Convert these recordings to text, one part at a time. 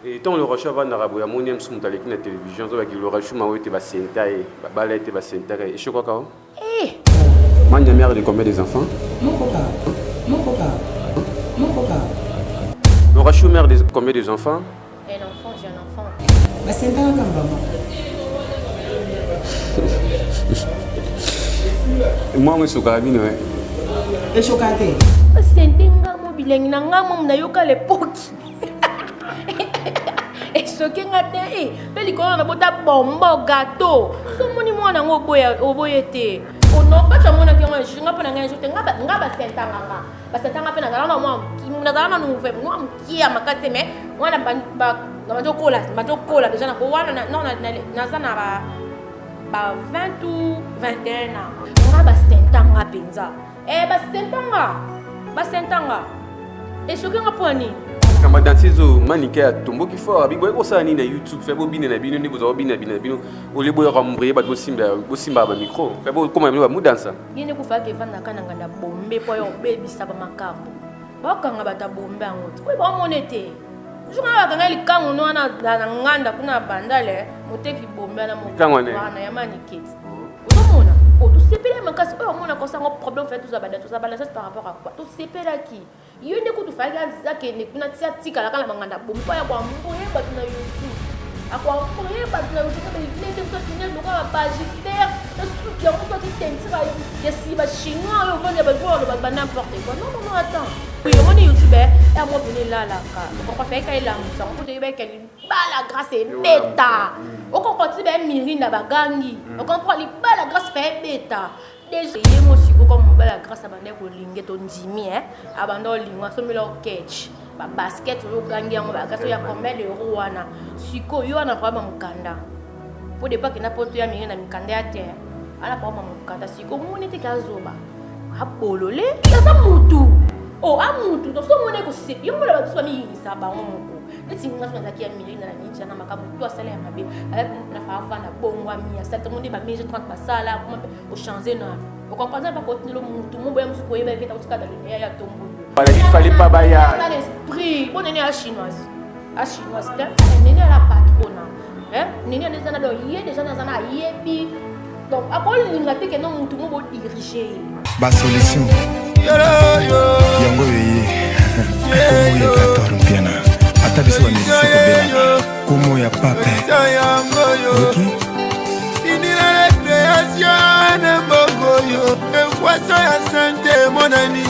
Et tant le Rocha va dans la monième sur la télévision, le Rocha m'a été bassenté, balai été bassenté. Et je crois quoi? Eh! Ma mère de combien des enfants? Mon papa. Le Rocha mère de combien des enfants? Un enfant, j'ai un enfant. Bassenté comme maman. Moi, je suis carabine. Et chocolat. Bassenté ngamo bilengi na ngamo na yoka l'époque. Et ce qui a été, mais il y a un bombo gâteau. Ce moni moi na oboyete. On n'a pas chamona qui moi je n'ai pas n'ai je tenga bassenté nganga. Bassenté ngapa na zalana moi na zalana nous fait moi qui a makate mais moi na majokola déjà na ko wana non na zana ba 20 ou 21 ans. On a bassenté ngapa penza. Basentanga. Et ce qui a poni. Kama dansezo manike ya tombo ki fort abi boy ko sa ni na YouTube fait bo bine na bino ni ko za bine bino o le boy rambré ba do simba ba micro fait bo comment ba mu dansa Yene ku fa ke vanda kana nganda bombe po yo baby saba makambo bakanga bata bombe ango ko ba monete junga bakanga likango no na nganda kuna bandale moteki bombe na mo na ya maniketi otomona o to sepela makasi o mona ko sango problème fait tout ça c'est par rapport à quoi to sepela qui yone ko to fa ga zake ne kuna tia tika la kala manganda bombe ya kwa mboye ba na YouTube akwa mboye ba na YouTube ba ile de ko tine no ka page faire le truc qui on peut qui tentira ya si ba chinois yo vendre ba voir ba n'importe quoi non attends oui on est YouTuber et moi venir là ka on va faire ka ila musa on peut te ba kali ba la grâce est bêta on continue ba mirina ba gangi on comprend li ba la grâce fait bêta déjà yemo siko comme ba la grâce ba ndeko lingeto ndimi abando lingwa so melo catch ba basket yo gangi yango ba kaso ya combien d'euros wana siko yo ana kwa mukanda pour de pas que na poto ya mirina mikanda ya terre ana kwa mukanda siko moni te kazoba abolole ya sa mutu oh amutu to so moni ko se yo mo la ba tswami yisa ba ngomoko neti nga so nzaki ya mirina na ninja na makamu to asala ya mabe na fa na bongwa mi ya sata monde ba meje 30 basala comment au changer na au comprendre pas continuer le mutu mo boya musuko yeba ke ta utika da linia ya tombo il fallait pas baya dans l'esprit bon nene à chinoise c'est nene la patrona nene les ana do yé déjà na zana yebi donc après linga te que non mutu mo bo diriger ba solution yango yé komo ya gator mpiana ata biso ba musicien ko bela komo ya pape ok inira recréation na bogoyo e kwaso ya santé mon ami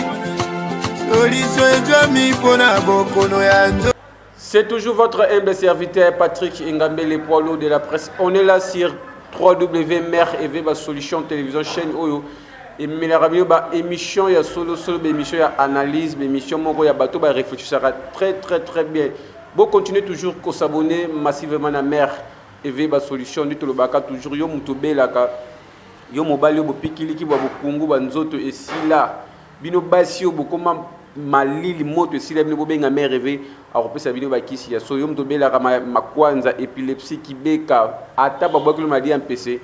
solution ejomi pona bokono ya nzo. C'est toujours votre humble serviteur Patrick Ngambe, les poids lourds de la presse. On est là sur www.mère solution télévision chaîne Oyo. Et émission, il y a solo, émission, il y a analyse, émission, il y a bateau, il réfléchir très bien. Bon, continuez toujours à s'abonner massivement à mère Eva solution. Nous toujours yo mutobe la yo mobile yo bopikili ki bo kungu banzoto et si là bino basio bokoma malili moto si là bino bobenga mère Eva a repesa bino bakisi ya so yo mutobe la makwanza épilepsie qui beka ata babakilo mali en PC.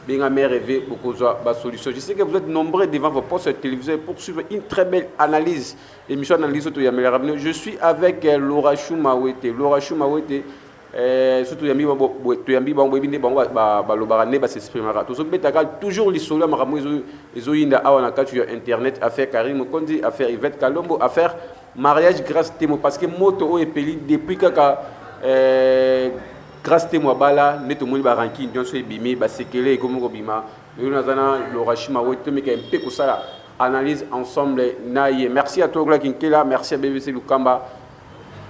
Bien mère rêvé beaucoup de solutions. Je sais que vous êtes nombreux devant vos postes téléviseurs pour suivre une très belle analyse. L'émission analyse auto je suis avec Laura Choumawete. Laura Choumawete surtout yambi bango ebinde bango ba lobarane ba s'exprimera. Tous betaka toujours les solo maramu ezo yinda awana katu ya internet affaire Karim Kondi, affaire Yvette Kalombo, affaire mariage grâce témo parce que moto o epeli depuis kaka grâce témoin bala neto moni ba ranking nyonso ebimi ba sekele comme robima nous nazana Laura Choumawete mais un peu ko sala analyse ensemble naie. Merci à toi Gloire Kinkela, merci à BBC Lukamba.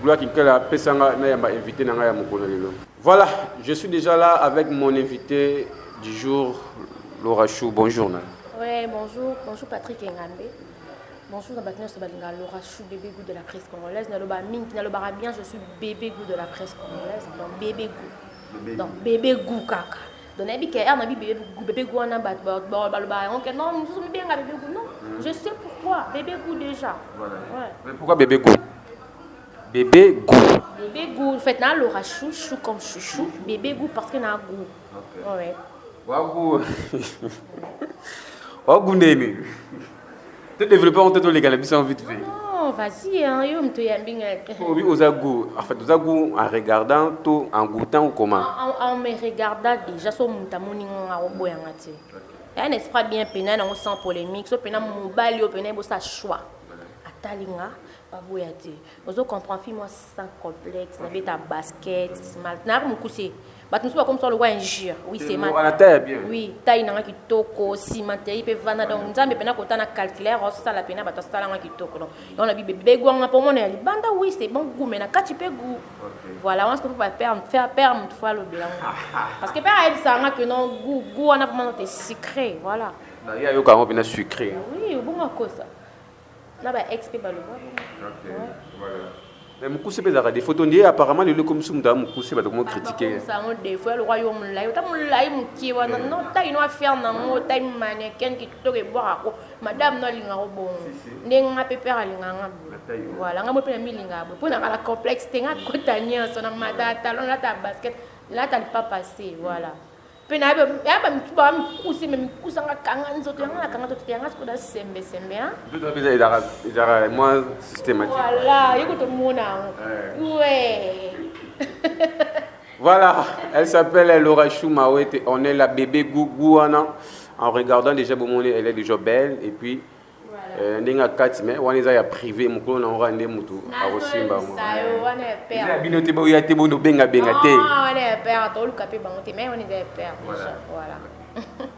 Gloire Kinkela pesanga na yamba invité na ya mokolo lelo. Voilà, je suis déjà là avec mon invité du jour Laura Chou. Bonjour. Ouais, bonjour Patrick Ngambe. Bonjour, Laura Chou, bébé goût de la presse congolaise. Bien, je suis bébé goût de la presse congolaise. Donc, bébé goût. Donc, bébé goût, kaka. Donc, bébé goût, on a non, nous sommes bien bébé goût. Non, je sais pourquoi. Bébé goût déjà. Voilà. Ouais. Mais pourquoi bébé goût? Bébé goût. Bébé goût. En fait, Laura Chou, chou comme chouchou. Bébé goût parce qu'il a un goût. Ok. Ouais. Waouh. Waouh, goût. Tout développeur, on te donne les galabis en vite fait. Non, Non, vas-y, hein, yo me toya bien. Oui, aux agou. En fait, aux agou en regardant tout, en goûtant ou comment? En me regardant déjà, so mutamoni nga obo yangati. Il y a un esprit bien pénal, on sent polémique, so pénal mobile, yo pénal, ça choix. Atalinga, baboyate. Ozo comprend fi moi sans complexe, na beta basket, mal. Na mon coussé. Bah tu sais pas comme ça le roi injure. Oui, c'est mal. La terre bien. Oui, taille nanga ki toko, cimenterie pe vana donc nzambe pena ko tana calculaire, on ça la pena ba ta nanga ki toko. On a bibe bego nga pour mon banda oui, c'est bon goût mais na kati pe goût. Voilà, on se peut pas faire perdre une fois le bilan. Parce que père elle ça nga que non goût on a vraiment des secrets, voilà. Il y a yo quand même sucré. Oui, bon à cause ça. Na ba expert ba le voir. OK. Voilà. Mais mon cousin peut des photos ni apparemment le comme sous mon cousin va comment critiquer. Ça on des fois le royaume là, ta mon là mon qui wa non ta ino faire na mo ta mannequin qui to ke boire ko madame no linga ro bon. Ndenga pepera linga nga. Voilà, nga mo pe mi linga bo. Pour na la complexe tenga ko tania so na mata talon là ta basket, là ta pas passé, voilà. Pena ba mi tuba mi kusi me kusa nga kanga nzoto nga kanga to tianga ko da sembe hein. Tout à fait il moins systématique. Voilà, yoko to mona. Ouais. Voilà, elle s'appelle Laura Choumawete. On est la bébé Gougouana. En regardant déjà elle est déjà belle et puis ndinga kati mais on est à privé mon clone on rende mutu a Rosimba moi. Ça yo on est père. Il a binoté bo ya te bo no benga te. Ah on est père to luka pe bangote mais on est père déjà. Voilà.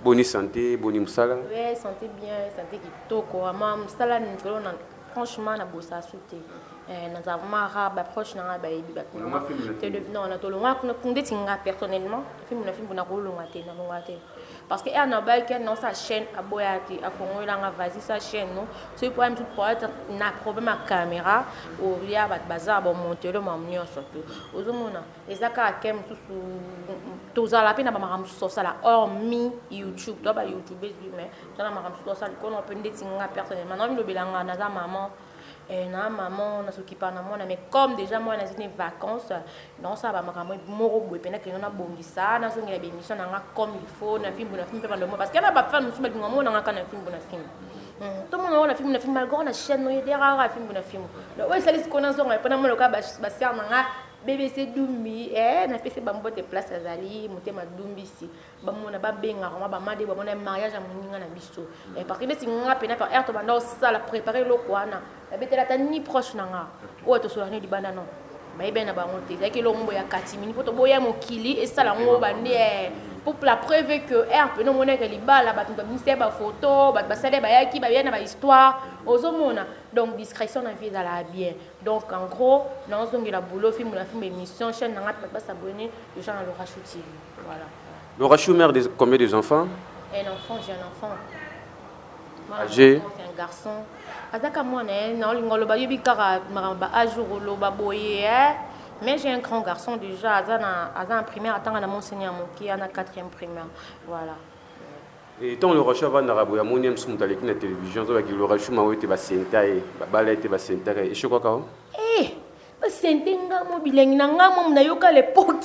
Boni santé, boni musala. Oui, santé bien, santé kitoko. Ama musala ni kolona franchement na bossa souté. Nous avons marre proche na ba yebi ba. Non, on a tolonga kunde tinga personnellement. Film na film na kolonga te na longa te. Parce que na ba ke non sa chaîne aboyati afongo langa vas-y sa chaîne non. C'est pour un tout pour être na problème à caméra ou via ba bazar bon monter le mamnio surtout. Ozomona ezaka kem tout ça la pena ba maram so ça la hormis YouTube, toi ba YouTube mais ça na maram so ça ko on peut ndetinga personnellement. Non mi lobelanga na za maman na maman na s'occuper na moi mais comme déjà moi na zine vacances non ça ba makambo moro boy pena que on a bongisa na so ngela émission na nga comme il faut na film pe pendant moi parce que na ba femme musu ba ngamo na nga na film tout le monde na film malgré na chaîne no yedera ra film na film ouais ça les connaissent on pendant moi le cas ba ser na nga BBC Dumbi na pese ba mbote place azali motema Dumbi si ba mona ba benga ba made ba mona mariage a moninga na biso parce que si nga pena par air to banda ça la préparer lo kwana ba betela ta ni proche na nga o to so ni banda non ba ibena ba monter ya ke lo ngombo ya katimini poto boya mokili et ça la ngo bandi pour la preuve que air pe no mona ke libala ba tumba ministère ba photo ba sale ba yaki ba yana ba histoire ozomona donc discrétion na vie la bien donc en gros non donc la boulot film la film émission chaîne na pas s'abonner les gens Laura Chou TV voilà. Laura Chou mère de combien des enfants? Un enfant, j'ai un enfant. Âgé? C'est un garçon. Azaka moi non lingolo ba yebi kara maramba ajour lo ba boye mais j'ai un grand garçon déjà azan primaire attend na monseigneur mon qui en a 4e primaire voilà. Et tant le Rocha va narabu ya moniam sum taleki na télévision zo ba ki Laura Chou Mawete ba sentaye ba bala ete ba sentaye et je crois ka ba sentenga mo bilengi na ngamo na yoka l'époque.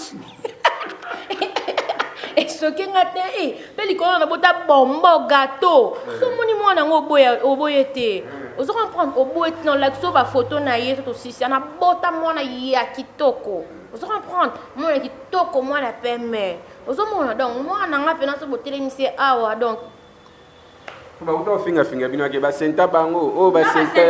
Et ce qui a été, puis quand on a bota bombo gâteau, so moni mo na oboyete. Ozo comprendre oboyete non la so ba photo na yeto aussi, ça na bota mo na ya kitoko. Ozo comprendre mo na kitoko mo na peme. Ozo mo donc mo na nga pena so botele ni se awa donc ba uto finga bino ke ba senta bango o ba senta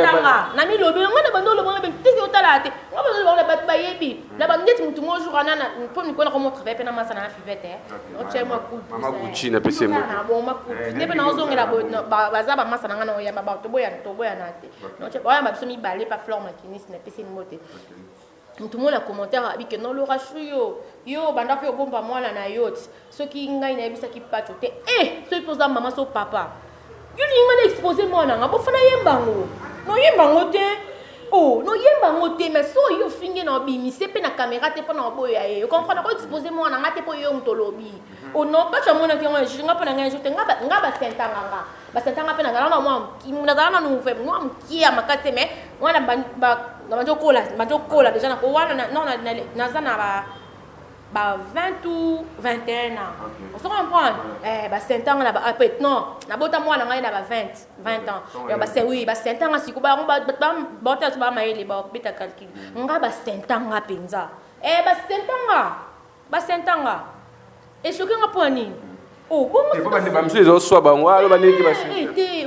na mi lobi ngona bando lo bona ben tiki otalate ngaba lo ba ba yebi na ba ndeti mutu mo jour na pour ni kona ko mo travailler pena masa na fivete o chema ku mama kuchi na pese mo na bo ma ku ne pena ozongela ba za ba masa na ngana o ya ba to boya na te no che ba so mi balé pa fleur makinisi na pese mote tout le monde a commentaire avec que non Laura Chou yo banda pe bomba mwana na yacht ce qui ngai na bisa ki pachote ce pose maman so papa yo linga exposer mwana nga bo fana yembango no yembango te no yembango te mais so yo finge na bimise pe na caméra te na boya yo comprendre ko exposer mwana nga te po yo mtolobi non pas chamona ke nga jinga pa na nga jote nga ba sentanga pe na ngala mwa na ngala no fe mwa mkia makate mais mwana ba majokola déjà na ko wana non na zana 20 ou 21 ans. On se comprend? Bah 5 ans là bas après non, na bota moi na ngai na 20 ans. Et bah c'est oui, bah 5 ans siku ba bota ba maile ba beta calcul. Nga ba 5 ans nga penza. Bah 5 ans nga. Ba 5 ans nga. Et ce que nga poni. Oh, bon, il faut pas dire monsieur ils soit bon wa lo ba neki ba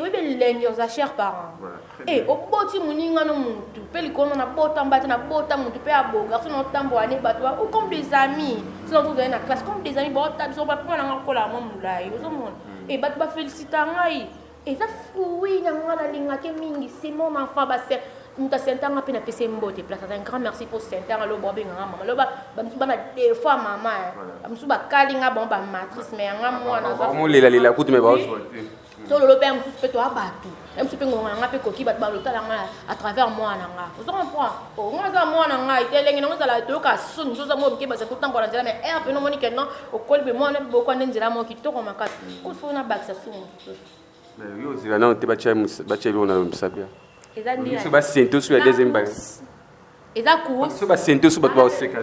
oui ben lenyo za chers parents. Au boti muninga no muntu peli kono na bota mbata na bota muntu pe aboga so no tambo ane batwa ou comme des amis sinon vous allez na classe comme des amis bota biso ba prendre nga kola mo mulai ozo mon bat ba féliciter ngai et ça fouille na nga na linga ke mingi c'est mon enfant ba c'est muta sentanga pe na pese mbote place un grand merci pour sentanga lo bobe nga mama lo ba msuba na des fois mama msuba kalinga bon ba matrice mais nga mwana za mo lela kutu me ba so le père msusu pe to abatu msusu pe ngonga nga pe koki bat ba lo tala nga à travers moi na nga vous comprend oh nga za moi na nga itelengi na nga la to ka sun so za mo ke ba se tout temps nzela mais pe no moni ke non o kol be moi na boko nzela mo ki to ko makati ko fo na baksa sun mais yo zila na te ba cha lo na msabia ezandi so ba sento sur la deuxième bague eza ko so ba sento so ba ba oseka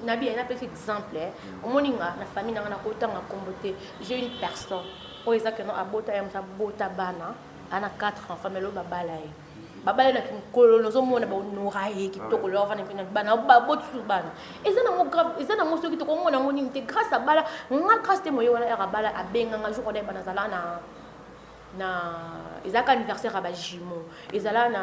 na bien na petit exemple au moninga na famille na ko tanga kombote j'ai une personne o eza que non abota ya msa bota bana ana 4 enfants mais lo babala na kinkolo no zo mona ba onora ye kitoko lo vana pena bana ba botu bana eza na mo grave eza na mo so kitoko mona ngoni te grâce à bala nga grâce te moyo wana ya bala abenga nga jour bana zala na ezaka anniversaire ba jimo ezala na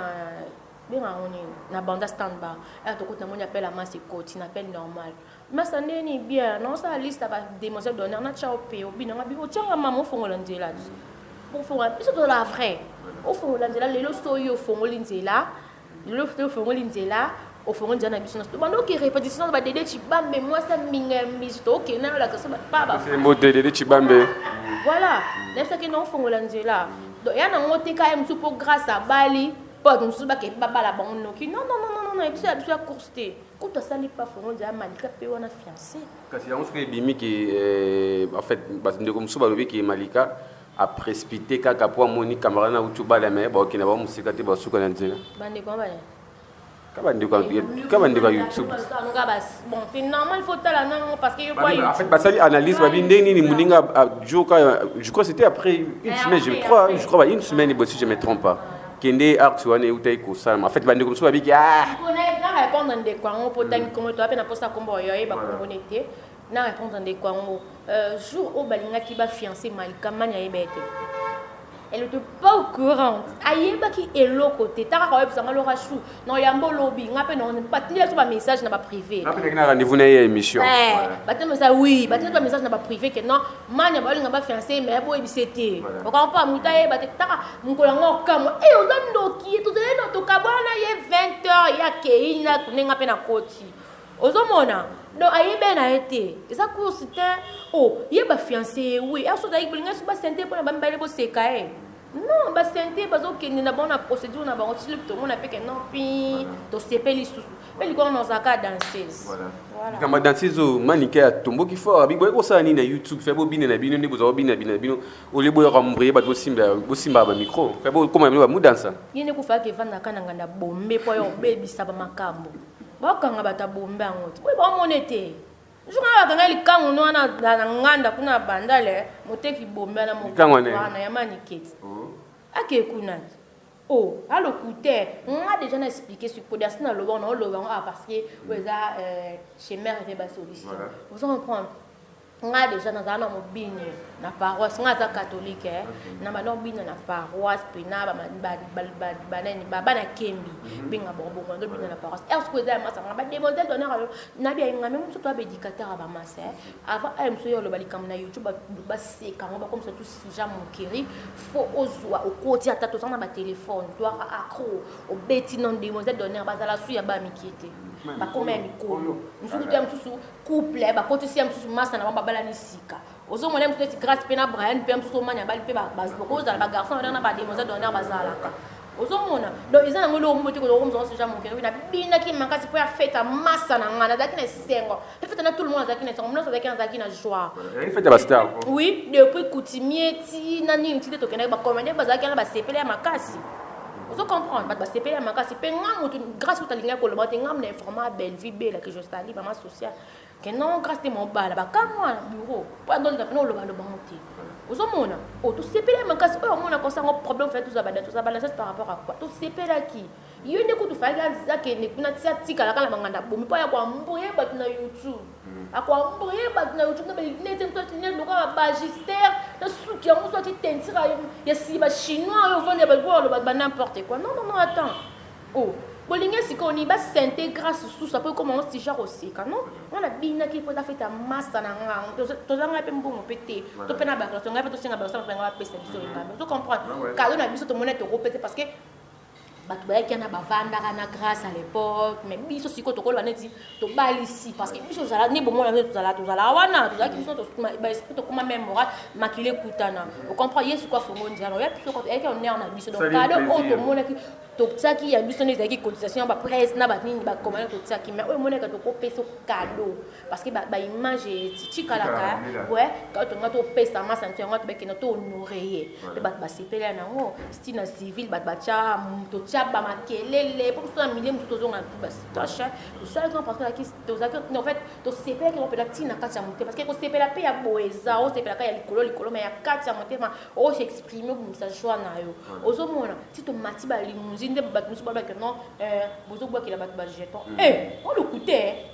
benga ngoni na banda standby et to kota moni appelle à masse côté na appelle normal mais ça n'est ni bien non ça liste va démontrer donner na chao pe obina nga bi o tianga mama fongola nzela pour fongola biso to la vrai o fongola nzela lelo soyo fongola nzela lelo fongola nzela o fongola nzela na biso na bando ki répétition ba dede chibambe moi ça minga misto ok na la kasa ba ba c'est mo dede chibambe voilà n'est-ce que non fongola nzela donc ya na ngote ka mtu pour grâce à bali pas donc ça que baba la bon non non et puis ça a coursé quand ça n'est pas fongola nzela malika pe wana fiancé kasi ya musuka bimi ki en fait parce que comme suba lobi ki malika a précipité kaka po moni camarade na utuba la mais ba kina ba musika te ba suka na nzela bande kwa bale kabandika YouTube bon c'est normal il faut tala non parce que en fait basali analyse ba bindeni ni muninga joka je crois c'était après une semaine je crois une semaine si je me trompe pas kende artuane utai ko sama en fait bande comme ça ba biki na répondre de quoi on peut tani comme toi na posta kombo yo ba kombonete na répondre de quoi jour au balinga qui ba fiancé malika manya ebete elle était pas au courant ayeba ki elo côté ta ka websa ngalo rashu non yambo lobby ngape non pas tenir sur message na ba privé ngape na rendez-vous na émission batem ça oui batem pas message na ba privé que non manya ba linga ba fiancé mais bo ebisete on comprend muta e batem ta mukola ngokamo ozandoki to zeno to kabana ye 20h ya ke ina kunenga pe na koti ozomona donc ayeba na été ça course oh yeba fiancé oui aso da iblinga so ba sente pour na ba mbale bo sekae non ba sente bazo ke na bona procédure na ba otile to mona pe ke non pi to sepeli susu pe li ko na zaka danseuse voilà kama danseuse o manike atombo ki fort abi boy ko sa ni na YouTube fait bo bine na bino ni bozo bine bino o le boy rambré ba bo simba ba micro fait bo comment ba mu dansa yene ku fa ke vanda kana nganda bombe po yo bebisa ba makambo bakanga bata bombe ngoti we ba monete jonga bakanga likangu no na nganda kuna bandale moteki bombe na mo wana ya maniketi ake kuna oh allo coûter on a déjà expliqué sur podcast na lo on lo parce que weza chez mère avait ba solution vous comprenez on a déjà dans un mobile na paroisse on a catholique na ba no bina na paroisse pena ba na kembi binga bongo ndo bina na paroisse est-ce que ça massa ba demoiselle d'honneur na bien ngame muso to ba éducateur ba massa avant am so yo lo bali kam na YouTube ba seka ba comme ça tout déjà mon kiri faut ozwa au côté ata to sana ba téléphone to accro au beti non demoiselle d'honneur ba la suya ba mikiete ba comme mikolo musu to am susu couple ba côté si am susu massa na ba bala ni sika ozo mona mteti grâce pena Brian pe msusu manya bali pe ba boko za ba garçon na ba demoiselle d'honneur ba zalaka ozo mona donc ils ont ngolo moti ko zo déjà mon kiri na bina ki makasi po ya fête massa na ngana zaki na sengo fête na tout le monde zaki na sengo mona zaki na joie fête ba star oui depuis coutumier ti nani mtite to kena ba commander ba zaki na ba sepele ya makasi Vous comprenez? C'est payé à ma casse. C'est payé grâce à ta ligne pour le matin. On a un format belle vie belle que je salue maman sociale. Que non grâce à mon bal là-bas. Quand moi bureau, pas dans le non le bal le monter. Vous comprenez? Oh tout c'est payé à ma casse. Oh on a comme ça un problème fait tout ça balance par rapport à quoi? Tout c'est payé à qui? Il y a une écoute faire ça que ne kuna tia tika la kala manganda bomi pa ya kwa mboye bat na YouTube. Akwa mboye bat na YouTube na be nete to tine lo ka magistère na souki ya muso ti tentira ya si ba chinois yo vendre ba bo ba n'importe quoi. Non attends. Oh, bolinga sikoni ba s'intégrer sous ça peut comment si genre aussi quand non? On a bina qui peut faire ta masse na nga. To zanga pe mbongo pété. To pena ba to nga pe to singa ba ça nga pesa biso nga. Tu comprends? Quand on a biso to monnaie to repéter parce que qui en a bavanda na grâce à l'époque mais biso siko to ko baneti to balisi parce que biso zala ne bon na to zala wana to zala qui sont to ba esprit to kuma mémoire makile kutana on comprend yesu quoi faut mondial ya biso ko eke on est en biso donc cadeau on to mona ki to tsaki ya biso ne zaki cotisation ba presse na ba nini ba comment to tsaki mais o mona ka to ko peso cadeau parce que ba image ti kala ka ouais quand to ngato pesa ma santé ngato be kino to honorer ba sepela na ngo style civil ba cha to ba makelele pour ça millième tout aux on bas tacha tout ça grand parce que là qui en fait to sepela qui on peut la tina kati ya monter parce que ko sepela pe ya boeza o sepela ka ya likolo mais ya kati ya monter ma o s'exprimer pour ça joie na yo ozo mona ti to mati ba limousine de ba musu ba que non bozo bois qui la ba jeton on le coûtait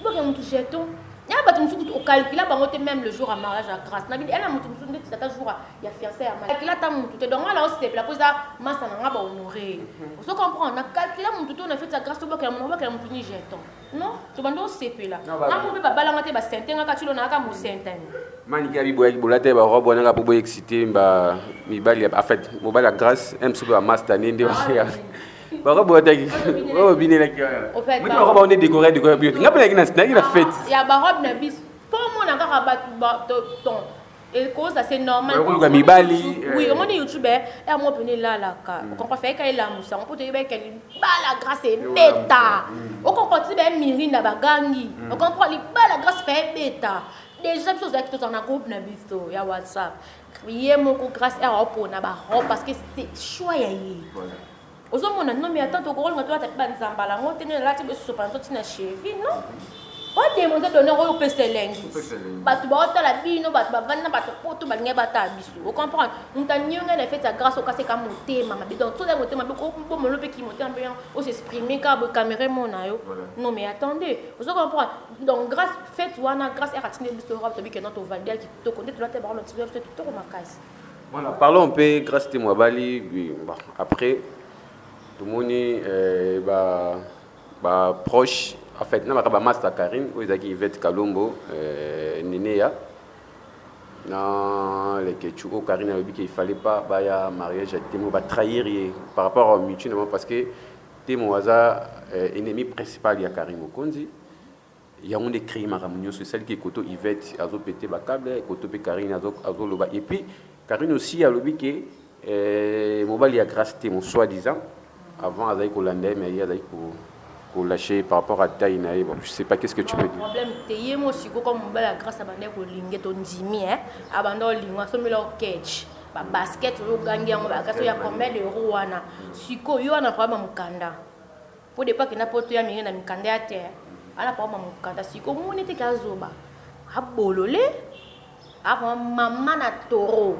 bois que mon jeton il y a pas de au calcul bangote même le jour à mariage à grâce na elle a mon tout de ça jour il y a fiancé à mariage là ta mon tout donc là on s'est la pose à massa na ba honorer vous comprenez na calcul mon tout on a fait sa grâce to ba que mon fini jeton non to bando CP là na mo ba balanga te ba sentenga ka tilo na ka mo senten mani ka bi boya ki bolate ba robo na ka po boy excité ba mi bali en fait mo ba la grâce aime so ba master ni nde Baro botaki. Oh bine la ki. Au fait, baro on est décoré bio. Ngapela ki na fête. Ya baro na bis. Pour moi na ka ba ton. Et cause ça c'est normal. Oui, on est youtubeur et moi venir là ka. On comprend faire qu'elle la musa. On peut te dire qu'elle ba la grâce est bêta. On comprend ti ben mirine na bagangi. On comprend li ba la grâce fait bêta. Déjà chose avec tout en groupe na bisto ya WhatsApp. Crier mon grâce est pour na ba parce que c'est choix yi. Ozo mona non mais attends to ko ngata ta ba nzambala ngote ne lati be so panto tina chevi non o démontrer donner au peselengi batu ba otala bino batu ba vana batu poto ba nge bata biso o comprendre nta nyonga na fait sa grâce au kase ka motema ma donc tout le motema ko bo mo lope ki motema bien o s'exprimer ka bo caméra mona yo non mais attendez ozo comprendre donc grâce fait wana grâce est ratine biso rap to bi que non to valder qui to connaître la te ba no tso to ko makasi voilà parlons un peu grâce te moi bali bon après tout le monde proche en fait na ba master Karine ozaki Yvette Kalombo Nénéa na les kechu au Karine a dit qu'il fallait pas ya mariage témo ba trahir par rapport au mutuellement parce que témo hasard ennemi principal ya Karine Mokonzi il y a un écrit maramunyo c'est celle qui koto Yvette azo pété ba câble koto pe Karine azo loba et puis Karine aussi a lobi que mobile ya grâce témo soi-disant avant Azaï Kolandais, mais il y a Azaï pour lâcher par rapport à Taïnaï. Bon, je sais pas qu'est-ce que tu peux dire. Le problème, moi aussi, comme la grâce à Bandé pour Lingue, ton Dimi, abandon Lingue, so me leur catch. Basket, yo gangi, il y a combien d'euros wana. Siko, yo ana problème mukanda. Pour des pas que n'importe qui a mis dans mukanda à terre. Ana problème mukanda. Siko, mon était kazoba. Abolole, avant maman na toro.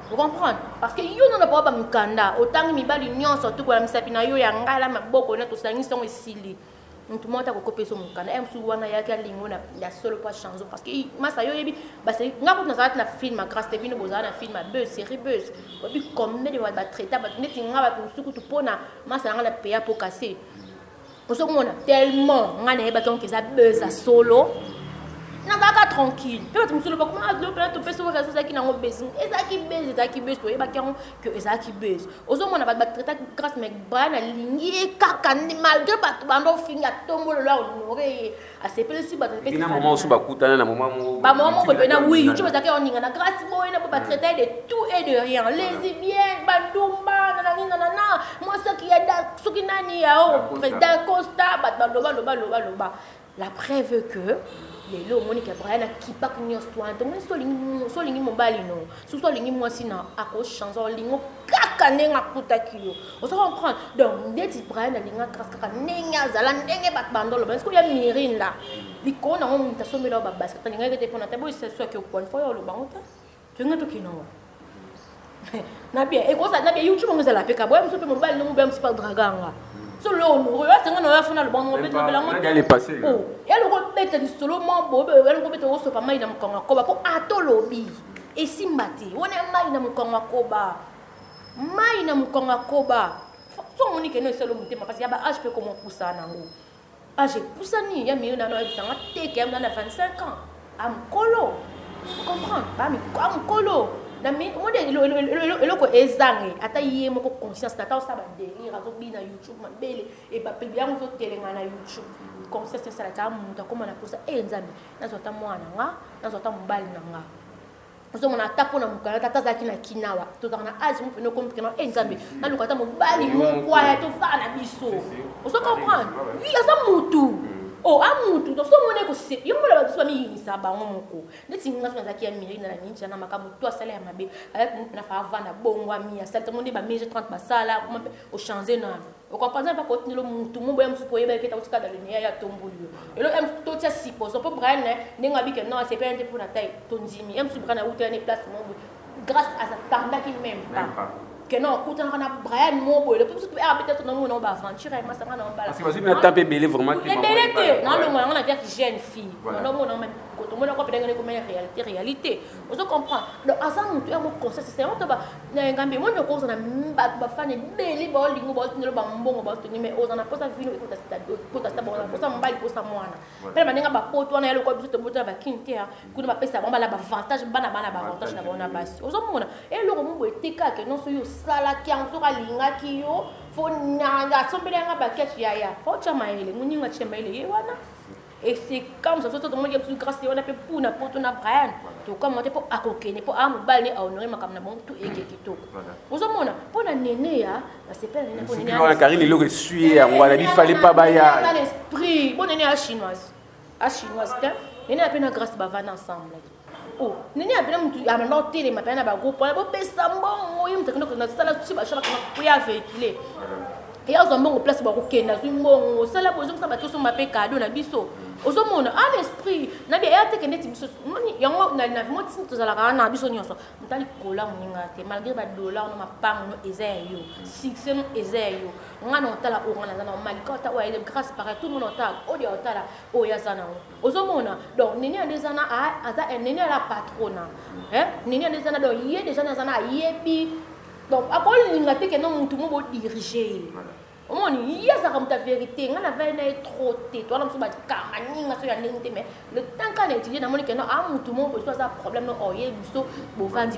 Vous comprenez? Parce que yo n'a pas mukanda autant mi bali nyon surtout kwa msapina yo ya ngala maboko na to sangi songo isili mtu mota ko kopesa mukanda em su wana yake lingo na ya solo pas chanzo parce que masa yo yebi basi ngapo na zata na film grâce te bino bozana na film buzz série buzz obi comme ne de wa traiter ba neti ngaba kusuku tu pona masa ngala peya pour casser on se mona tellement ngana heba donc ça buzz à solo na baka tranquille peut-être monsieur le pas comment le peut-être peut se réseau ça qui n'a pas besoin et ça qui baisse to e ba que ça qui baisse ozo mona ba traiter grâce mais ba na ligne kaka malgré ba bando finga tombo là honoré à ces petits ba traiter na moment sous ba kutana na moment ba moment ko na oui tu veux ça que on ninga na grâce boy na ba traiter de tout et de rien les bien bandumba na moi ça qui est dans ce qui nani ya président Costa ba loba la preuve que les lots Monica Brian qui pas que toi donc so lingi mobali non so lingi moi sina à cause chanson lingo kaka kuta nenga kuta kilo on se comprend donc ndeti Brian alinga grâce kaka nenga zala ndenge bat bandolo parce que ya mirine là likona on ta somela ba basket alinga ke te pona tabo c'est soit que point fois le banota tu ngato kino na bien et quoi ça na bien YouTube on la peka boy mso pe mobile no mobile mso pa draganga solo no ya senga no ya fona le bango pe bela ngo elle est passée oh ya le ko beta di solo mambo be ya le ko beta so pa mai na mkonga ko ba ko atolobi esimbati wona mai na mkonga ko ba mai na mkonga ko ba so moni ke no selo mutema parce ya ba age pe comment poussa nango age poussa ni ya mi na no ya sanga teke na 25 ans am kolo comprendre ba mi am kolo na mi mo de eloko ezange ata yé moko conscience tata ça ba délire azo bina YouTube mabele e ba pe bien zo telenga na YouTube conscience ça la ta muta comme na poussa e nzambe na zo ta mwana nga na zo ta mbali na nga so mona tapo na mukana tata zaki na kinawa to na age mo peno comme kena nzambe na lukata mo bali mo kwa ya to fa na biso on se comprendre oui ya sa mutu oh amutu to so mona ko se yo mo la ba mi yinisa ba ngomoko ndeti nga so zaki ya miri na ninja na makamu to sala ya mabe avec na fa vanda bongwa mi ya salta mo ne ba 1030 ba sala ko o changer na o comprendre pas ko tinelo mutu mo boya msupo yeba ke ta utika da linia ya tombulu elo em to tia sipo so po Brian ne nga bi ke non c'est pas un pour na taille to nzimi em su Brian a uta ne place mo grâce à sa tanda qui même pas que non kuta na Brian mo boy le peut peut-être non mo ba aventure ma ça na ba parce que vas-y mais taper belé vraiment qui belé non le moi on a dire que jeune fille non mo non même quand on ko peut comme réalité on se comprend donc à ça on a mon conseil c'est on ba na ngambi mo ko na ba fane belé ba lingo ba tinelo ba mbongo ba tuni mais on a pas ça vino ko ta bon ko ça mbali ko ça mwana pele maninga ba poto na yalo ko biso to bota ba kintea kuna ba pesa ba la ba avantage bana ba avantage na bona basi on se mona et le mo bo tika que non so yo sala ki anzoka linga ki yo fo nanga sombelanga baket ya fo chama ile muninga chema ile yewana et c'est comme ça tout le monde est grâce on a fait pour na poto na Brian to comment te po akokene po amu balne a honorer makamna bon tout eke kitoko ozomona po na nene ya na sepela nene po nene ya Karine le reçuer on va il fallait pas baya l'esprit bon nene a chinoise nene a pena grâce ba vana ensemble oh nene a pena mutu ya na tele ma pena ba groupe ba pesa mbongo yim tekno na sala tshi ba shaka ko ya véhiculer et ya zo mbongo place ba ko kenda zimbongo sala bozo sa ba tso ma pe cadeau na biso ozomona un esprit na bien ya tekende ti biso moni yango na mo ti to zala kana biso nyonso mutali kola muninga te malgré ba dollar no mapango no ezeyo succès no ezeyo ngana otala o ngana na malika ota wa ile grâce par tout mon otala o dia otala o ya sana ozomona donc nini andezana a aza nini la patrona nini andezana donc yé déjà na sana yebi donc akol linga te ke no mutu mo bo diriger omoni yesa comme ta vérité ngana va na trop té toi la mso ba kamaninga so ya ndenge mais le temps quand étudier na moni ke no a mutu mo bo so ça problème no oye biso bovandi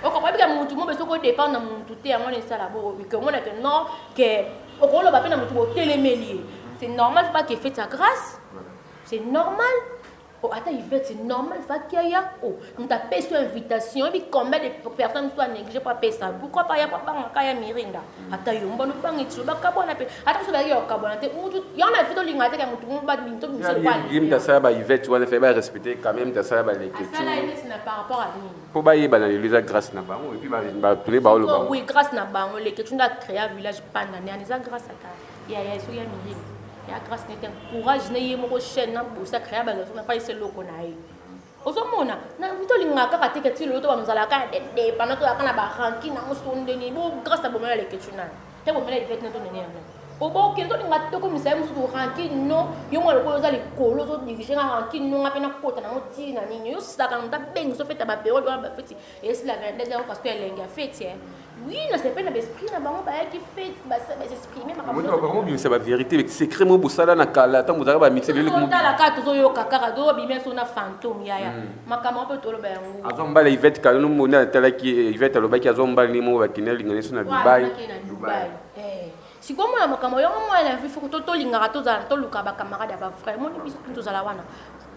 o ko babika mutu mo beso ko dépend na mutu te yango ne sala bo que on a que non que o ko lo ba pena mutu bo télémélier c'est normal pas qu'il fait sa grâce c'est normal oh attends il fait c'est normal ça qu'il y a oh on t'a payé sur invitation et puis combien de personnes sont négligées pas payer ça pourquoi pas y a pas kaya mirinda attends yo mbono bangi tso ba kabona pe attends so ba yo kabona te mutu y en a fait linga te ka mutu mo ba binto biso ba lim ta ça ba Yvette tu vas faire ba respecter quand même ta ça ba les questions ça là il n'a par rapport à lui pour ba y ba na les grâce na ba et puis ba tous les ba lo ba oui grâce na ba les questions da créer village panda ne aniza grâce à ta ya so ya mirinda ya grâce n'était courage ne yemo ko chaîne na bosa créer ba na fa ise loko na yi ozomona na mito lingaka ka teke ti lo to ba mzala ka de pendant to kana ba ranki na musonde ni bo grâce à bomela le ketuna te bomela il fait na to nene na obo ke to linga to ko misa musu to ranki no yo mo ko za le kolo zo diriger ranki no ngape na kota na moti na nini yo saka na beng so feta ba période ba feti et c'est la verdade parce que elle a fait oui, non, c'est pas l'esprit, là, qui fait s'exprimer. Oui, c'est la vérité, mais c'est crème au boussala na kala, tant vous avez mixé le monde. La carte zo yo kakara do bimé so na fantôme ya. Makama pe to lo ba yango. Azomba la Yvette ka no mona tala ki Yvette lo ba ki azomba ni mo ba kinel ngane so na Dubai. Si comme la makama yo mo na vi faut to lingara to za to luka ba camarade ba frère mo ni biso to za la wana.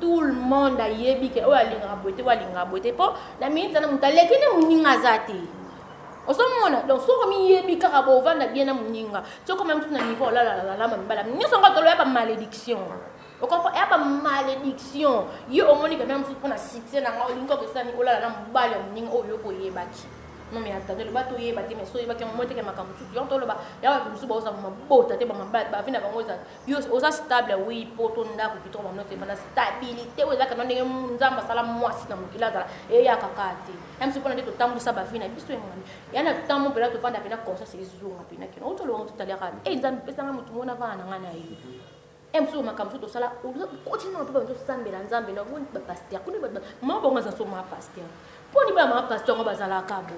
Tout le monde a yebi ke o ya lingara boité po la minute na mutaleki na muninga zati. Osomona donc so comme yebi kaka bo vanda bien na muninga so comme même tout na niveau la mambala nyoso ngato lo ya ba malédiction o comprend ya ba malédiction yo omoni quand même pour na cité na ngalingo que ça ni ola na mbali ya muninga o yo ko yebaki Non mais attendez, le bateau y est bâti mais so y va qui on monte que ma campus y on le bas ya va musu ba ma bota te ba ba fina ba ngoza yo oza stable oui poto ndako kitoko ba note bana stabilité oza kana ndenge nzamba sala mwasi na mukila zala e ya kakati même si pona de tambusa ba fina biso ngani yana tamu pela to fanda pena konsa se zunga pena kino to lo tout à l'heure e nzambe pesa nga mutu mona vana ngana yi emso makamso to sala continue to ba to sambela nzambe na bo ba pasteur kuni ba ma bonga za so ma pasteur poni ba ma pasteur ngo bazala kabo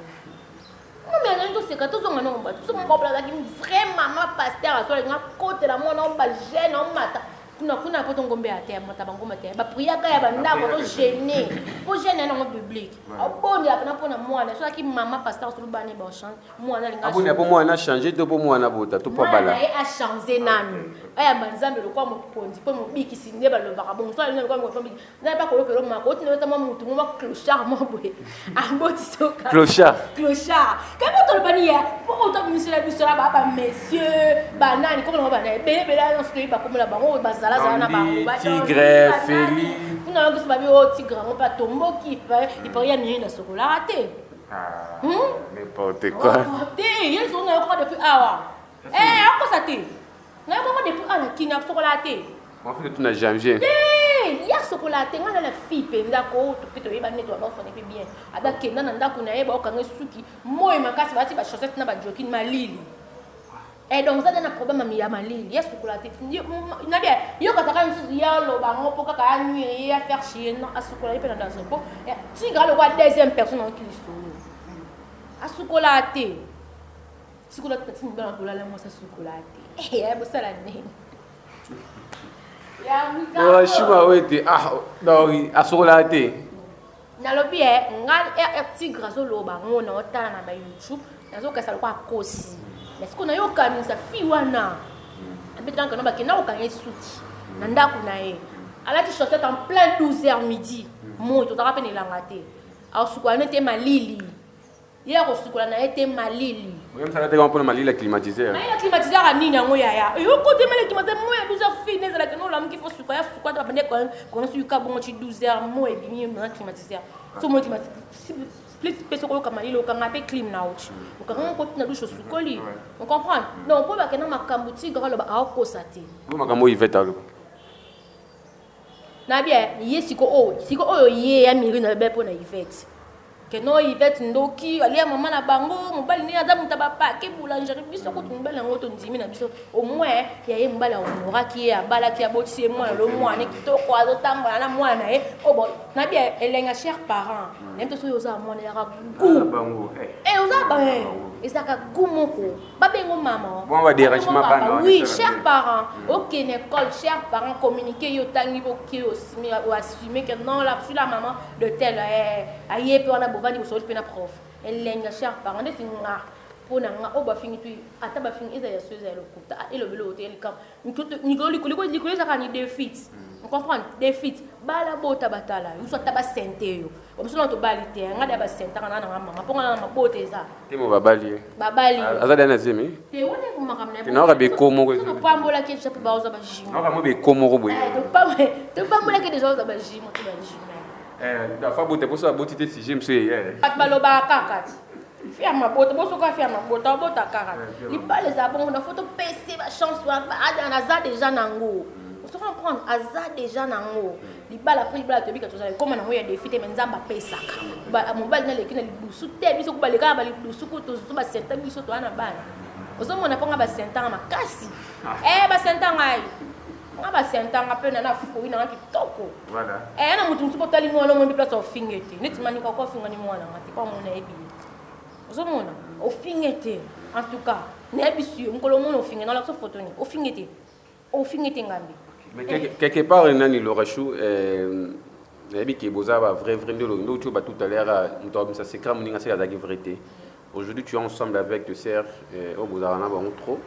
non mais rien to se ka to zonga no ba to mo bla la ki vraiment ma pasteur so nga côté la mo no ba jeune on mata kuna poto ngombe ate mata bango mate ba priaka ya banda ko to gêner po gêner no public abondi apena pona mwana so ki mama pasteur so bani ba change mwana linga aboni apo mwana changer to po mwana bota to pa bala a changer nanu aya banzambe lo kwa mo pondi po mo biki sinde ba lo ba bon so le kwa mo famille na pas ko lo ma ko tino tama mutu mo clochard mo boye amboti soka clochard kama to bani ya po to monsieur la bisora ba messieurs banani ko no bana bele no so ba ko la bango ba tigre, Feli. Vous n'avez pas vu au tigre, on pas tombeau qui fait, il peut rien nier dans ce qu'on a raté. N'importe quoi. Ils ont encore depuis Awa. Eh, à quoi ça t'est? On a encore depuis Awa qui n'a pas chocolaté. Moi, je suis en janvier. Il y a chocolaté, on a la fille, d'accord, tu peux te mettre toi, on est bien. Avec qui, nan d'accord, on a eu aucun souci. Moi, ma casse va être chaussette, n'a pas de jockey, ma lili. Et donc ça donne un problème à Miyamali. Il y a ce chocolat. Il y a quand on dit yalo bango pour qu'à nuit et à faire chier non à chocolat pendant dans un pot. Et si grand le roi deuxième personne en qui à chocolaté. Chocolat petit nous donne pour la moi ça chocolaté. Et elle ça la nez. Ya chuma wete donc à chocolaté. Na lobi nga tigre zo lo bango na otala na ba YouTube. Nazo ka ça le quoi kosi. Mais ce qu'on a eu au camin, ça fit wana. Maintenant que nous avons eu au camin souti. Nanda kunae. Alors tu chaussette en plein 12h midi. Moi, tu t'as pas peine l'angaté. Alors ce qu'on a été malili. Hier au ce qu'on a été malili. Même ça a été un peu malili la climatiseur. Mais la climatiseur a ni nango ya. Et au côté mal climatiseur moi 12h fini la que nous l'homme qui faut se faire ce qu'on a pendant qu'on a su ka bon 12h moi et bien na climatiseur. Tout moi climatiseur. Split pesoko kama lilo kangape clean na uchi ukanga ko tina dusho sukoli on comprend donc po ba kana makambu tigre lo ba akosate bo makambo iveta lo na bien siko oyo ye ya miri na be po na ivete que no ivete ndoki ali mama na bango mobali ni aza mutaba pa ke boulangerie biso ko tumbala ngoto ndimi na biso au moins ya ye mbala onora ki ya bala ki ya botisi moi lo mwana kitoko azotamba na mwana oh bon na bien elenga chers parents même to so yoza mwana ya gu bango oza ba ezaka gu moko babengo mama bon va dérangement pas oui chers parents OK l'école chers parents communiquer yo tangi bo ki o assumer que non la maman de tel aye pe on bovani ko pena prof elenga chers parents de finga pona nga oba fingi tu ata ba fingi eza ya soza lo kuta elo belo hotel kam nikoli za kani defeat on comprend defeat bala bota batala yo so taba sente yo omsona to balite nga da ba senta kana na mama ponga na mabote eza temo babali azada na zemi te wone ko makamna te na ka be komo ko to pambola ke chape ba oza ba jimo na ka mo be komo ko boye to pambola ke déjà oza ba jimo to ba jimo da fa bote poso abotite si j'aime so pat baloba kakati fia mabota boso ka fia mabota bota kakati li pas les abons na photo PC ba chance wa ada za déjà nango on se comprendre aza déjà nango li bala pri bala to bika to za comme na moya défi te menzamba pesaka ba mobile na lekina li busu te biso ko baleka ba li busu ko to so ba senta biso to ana bana ozomona ponga ba senta makasi ba senta ngai ngaba sentanga pena na fuko ina kitoko voilà na mutu msupo tali mwana mo place of fingete neti mani kwa finga ni mwana ngati kwa mona ebi ozomona o fingete en tout cas ne bisu mkolo mona o finga na la photo ni o fingete ngambi mais quelque part nani le rachou ebi ki boza ba vrai ndo tu ba tout à l'heure ndo ça c'est comme ninga c'est la vérité aujourd'hui tu es ensemble avec te sœur au bozarana ba trop.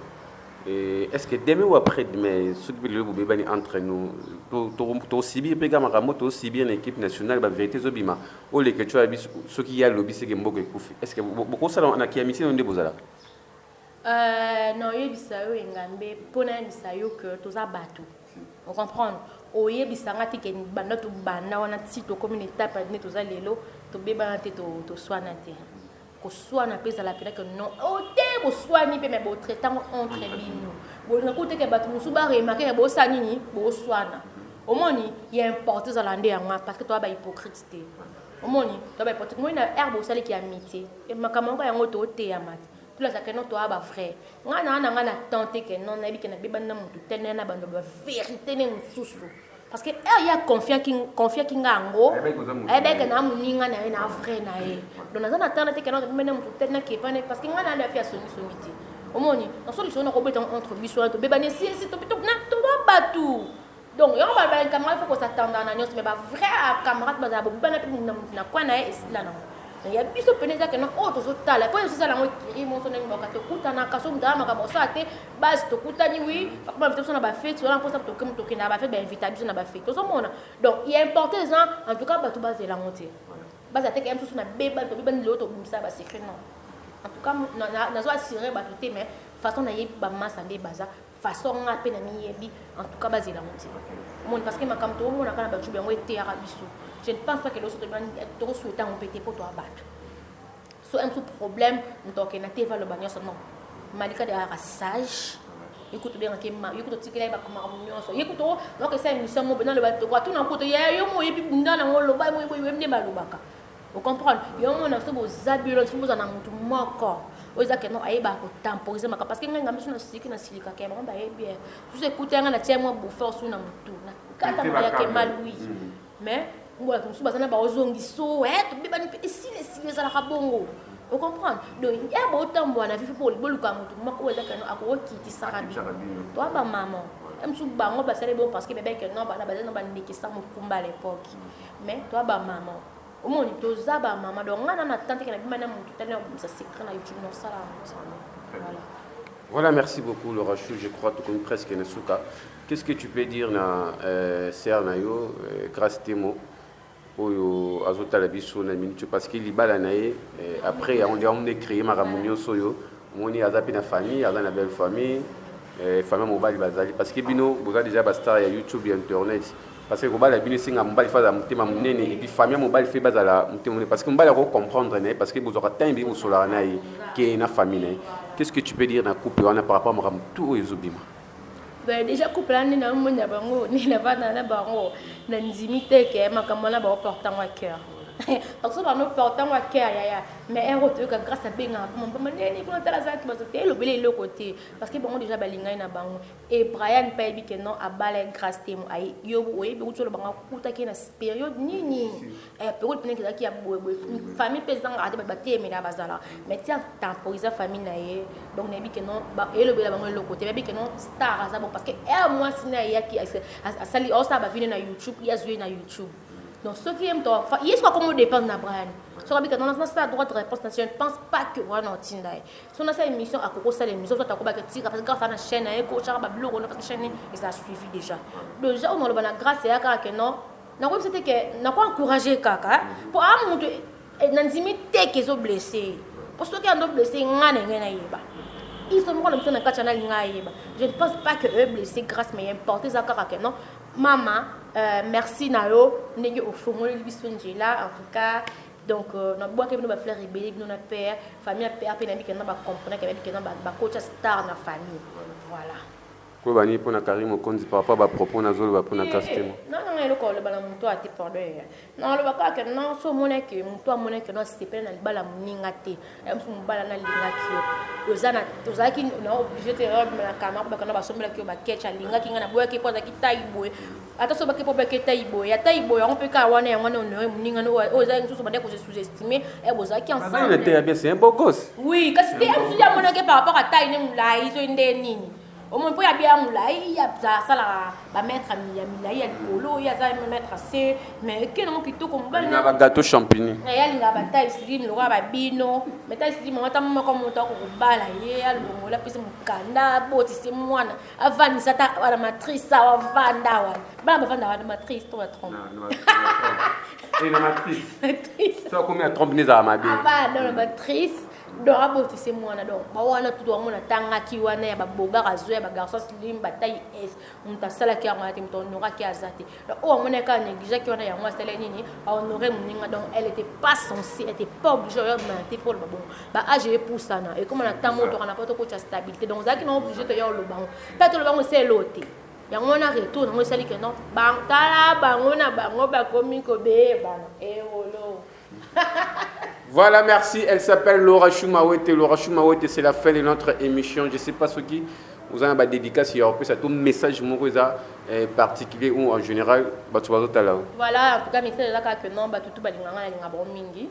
Et est-ce que demain ou après-demain, ce qui le bébé entre nous, tu aussi bien pégamma tu aussi bien l'équipe nationale, la vérité zobima, ou les que tu as vu ce qui y a lobby c'est que beaucoup koufi. Est-ce que beaucoup ça on a qui a mis dans des bozala? Non, il bisayo engambe, pona bisayo que tous abatu. On comprend. Oye bisanga tike banda to banda wana ti to communauté pa ne to za lelo to beba na te to soana te. koswana pesa la pena que non ote boswani pe me bo traitant entre bino bo na kote ke batu musu ba remarquer bo sanini bo swana omoni il y a importance à l'ande yango parce que toi ba hypocrite te omoni toi ba hypocrite moi na herbe au sali qui a métier et makamanga yango to te ya mat tout la que non toi ba frère ngana tenter que non na bi que na beba na mutu tene na bando ba vérité ne mususu parce que il y a confiance qui ngango que na muninga na vrai na e donc na attendre que non mena mutu tene qui pas parce que ngana na fia soniti omoni na solution na ko beton entre biso to beba ne si to na to ba batu donc yo ba ba camarade faut qu'on s'attende na nyos mais ba vrai camarade ba za bo bana na kwa na e là na il y a biso peneza que non auto totale quand c'est ça la moi qui mon sonne ba ka to kuta na kaso ndama ka bosa te base to kuta ni oui pas même to na ba fête on pense to comme to kina ba fête ba inviter biso na ba fête to so mona donc il est important en tout cas ba to base la monter base te que même na beba to beba ni l'autre ça ba secret non en tout cas na zo assurer ba tout mais façon na yebi ba massa be baza façon nga pe na mi yebi en tout cas base la monter mon parce que ma kam to mona kana ba tu bien été arabiso. Je ne pense pas que l'autre te souhaitant on péter pour toi abattre. So un tout problème donc na te va le bagnon non. Malika de sage. Écoute bien que ma écoute tikela ba comme harmonieux so. Écoute donc ça émission mo dans le bateau quoi tout na côté yo mo yebi bunda na ngolo ba mo yemne ba lobaka. Vous comprenez? Yo mo na so bo zabilo tu boza na mutu moko. Oza que non aiba ko temporiser maka parce que nga miso na siki na silika ke ba ba bien. Tu écoutes nga na tia mo bo faire so na mutu. Na kata ya ke malui. Mais moi je suis basana ba ozongiso to beba ni ici les ala kabongo vous comprenez donc il y a autant moi na vifu pour boluka mutu mako weza kano ako kiti sarabi toi ba maman emsu bango ba sale bon parce que bébé que non ba na bazana ba ndiki sa mukumba à l'époque mais toi ba maman au moins to za ba maman donc ngana na tante que na bima na mutu tellement ça secret na YouTube non ça là voilà merci beaucoup Laura Chou je crois tout comme presque Nesuka qu'est-ce que tu peux dire na Sernayo grâce Temo oyo azotala biso na minute parce que libala nae après on a créé maramunyo soyo moni azapi na famille azana belle famille famille mobile bazali parce que bino boza déjà ba star ya YouTube et internet parce que kobala bino singa mobile fa za mutema munene et puis famille mobile fait bazala mutema munene parce que mobile ko comprendre nae parce que bozoka timbi musola nae ke na famille nae qu'est-ce que tu peux dire na couple wana par rapport à tout ezobima ben déjà couple là na mona bango ni na bana na bango na nzimite ke makamona ba portant wa cœur parce que ba no portant wa cœur ya mais un retour que grâce à benga comme ba neni ko tala za ba sote le belé le côté parce que bango déjà ba linga na bango et Brian Paibi que non a balé grâce temo ay yo oye be utolo banga kuta ke na période nini période pene ki ya famille pesant a ba teme na bazala mais tiens temporiser famille na ye donc nebi que non ba et le belé bango le côté nebi que non star za parce que moi sina ya ki a sali o ça ba vini na YouTube ya jouer na YouTube. Donc ceux qui aiment toi, il soit comme dépend de Brian. Sur la dans la ça droit de réponse je ne pense pas que voilà non tindai. Sur la émission à Coco ça l'émission soit takoba que tira parce que grâce à la chaîne et coach ba blog on a parce que chaîne et ça a suivi déjà. Déjà on a grâce à que non. Na comme c'était que n'a pas encourager kaka pour amonte nanzimite que zo blessé. Parce que quand on blessé ngana ngana yeba. Ils sont encore dans le canal ngayeba. Je ne pense pas que eux blessés grâce mais importé ça kaka non. Maman, merci Nayo, n'est au fond de là en tout cas. Donc, notre boîte qui nous va faire rébellion, notre père, famille père, puis n'importe qui n'a pas comprendre que n'a pas coach star na famille. Voilà. Quoi bani pour na Karim Okonzi par rapport à propos na zolo pour na casting. Non non le ko le bala muto ati pardon. Non le baka que non so moneke muto moneke non c'est pas na bala muninga te. Em so bala na linga ki. Ozana ki na obligé te robe na camera baka na basombela ki ba ketcha linga ki ngana boya ki kwa ki taibo. Ata so baki po ba ki taibo. Ya taibo on peut ka wana ngwana on muninga no oza nsusu bande ko se sous-estimer et bozaki ensemble. Il était bien c'est un beau gosse. Oui, parce que em so ya moneke par rapport à taille ne mulai so inde nini. Au moins pour y bien moulay, il y a ça là, va mettre à il y a le polo, il y a ça mettre assez, mais quel nom qui tout comme il y a gâteau champignon. Il y a la bataille slim, le roi bino, mais taille slim, on attend comme on t'a au bal, il y a le la piste mon canda, beau c'est moi, avant ça t'a la matrice, ça va vanda, bah vanda la matrice, toi trompe. Et la matrice. Ça combien de trompes à ma vie? Ah non la matrice. Donc c'est moi donc ba wana tout monde tanga ki wana ya baboga razwe ba garçon slim ba taille S muta sala ki amana te muto nora ki azate o amona ka négligé ki ona ya moi sala nini a honorer moninga donc elle était pas censée, elle était pas obligée de mentir pour le bon ba age pour ça na et comme on a tant moto on a pas trop de stabilité donc ça qui non obligé de y aller le banc peut-être le banc c'est l'autre yango on a retour on sali que non bantala bango na bango ba komi ko be bana e olo. Voilà, merci. Elle s'appelle Laura Choumawete. Laura Choumawete, c'est la fin de notre émission. Je ne sais pas ce qui vous avez dédicace, il y a un tout message particulier ou en général. Voilà, en tout cas, message là que non, tout balinganga bon mingi.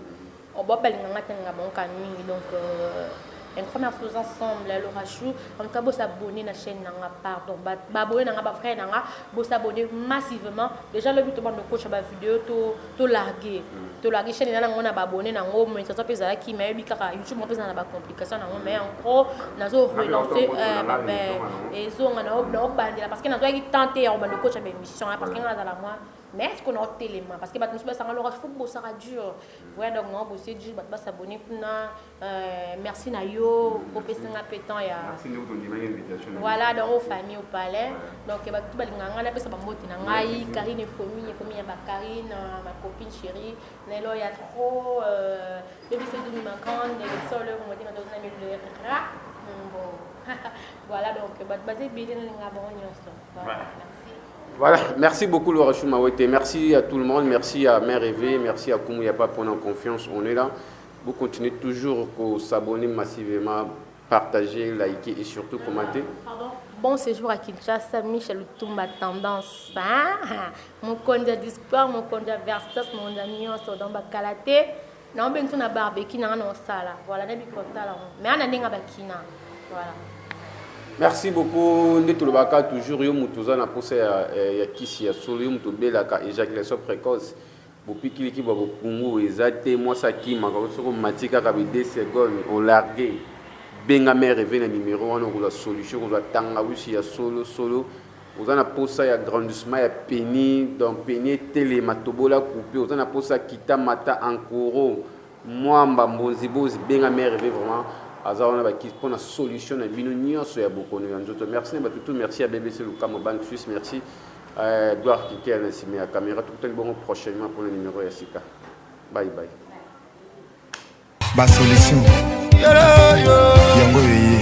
On va balinganga tenga bon kan mingi donc une première chose ensemble Laura Chou en tout cas vous s'abonner à la chaîne nanga pardon abonner nanga ba frère nanga vous s'abonner massivement déjà le but de coach ba vidéo to larguer chaîne nanga on a abonner nango mais ça peut ça qui mais bikaka YouTube on peut ça na ba complication nango mais en gros nazo relancer et zo ngana no bandela parce que nazo qui tenter on ba le coach ba émission parce que ngana la moi mais est-ce qu'on a tellement parce que bah nous ça Laura faut bosser dur ouais donc on bosser dur bah s'abonner pour merci na yo au pesanga pétant ya voilà dans aux familles au palais donc bah tout balinganga na pesa ba moti na ngai Karine famille ya ba Karine ma copine chérie nelo ya trop bébé c'est du manquant des sols on dit dans un milieu bon voilà donc bah basé bien na bon nyonso voilà. Voilà, merci beaucoup Laura Choumawete, merci à tout le monde, merci à Mère Eve, merci à Koumou pas pour notre confiance, on est là. Vous continuez toujours à s'abonner massivement, partager, liker et surtout commenter. Bon séjour à Kinshasa, Michel Toumba tendance, mon conduit d'espoir, mon conduit versus, mon ami sur dans Bakalate, non ben tout na barbecue na non sala, voilà na bikota là, mais on a ninga bakina, voilà. Merci beaucoup. Ndetulobaka toujours yo mutuza na posa ya kisi ya solo yo mutobela ka éjaculation précoce. Bopiki ki ba bokungu ezate moi ça qui maka soko matika ka 2 secondes on largué. Benga mère revient na numéro 1 la solution ko tanga wishi ya solo ozana posa ya grandissement ya peni donc peni télé matobola coupé ozana posa kita mata encoro mwamba mbonzibozi benga mère revient vraiment azarona ba qui pour solution na bino nyonso ya bokono ya nzoto merci na tout merci à BBC Lukamo Bank Suisse merci Edouard Kiki na sime ya caméra tout le bon prochainement pour le numéro ya Sika bye bye ba solution yango yi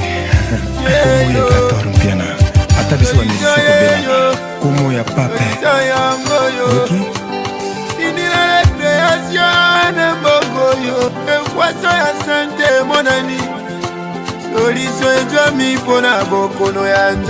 komo ya 14 piana ata biso ba musicien ko bela komo ya pape ok inira création mbogoyo ekwaso ya santé mon ami solution ezwami mpona bokono ya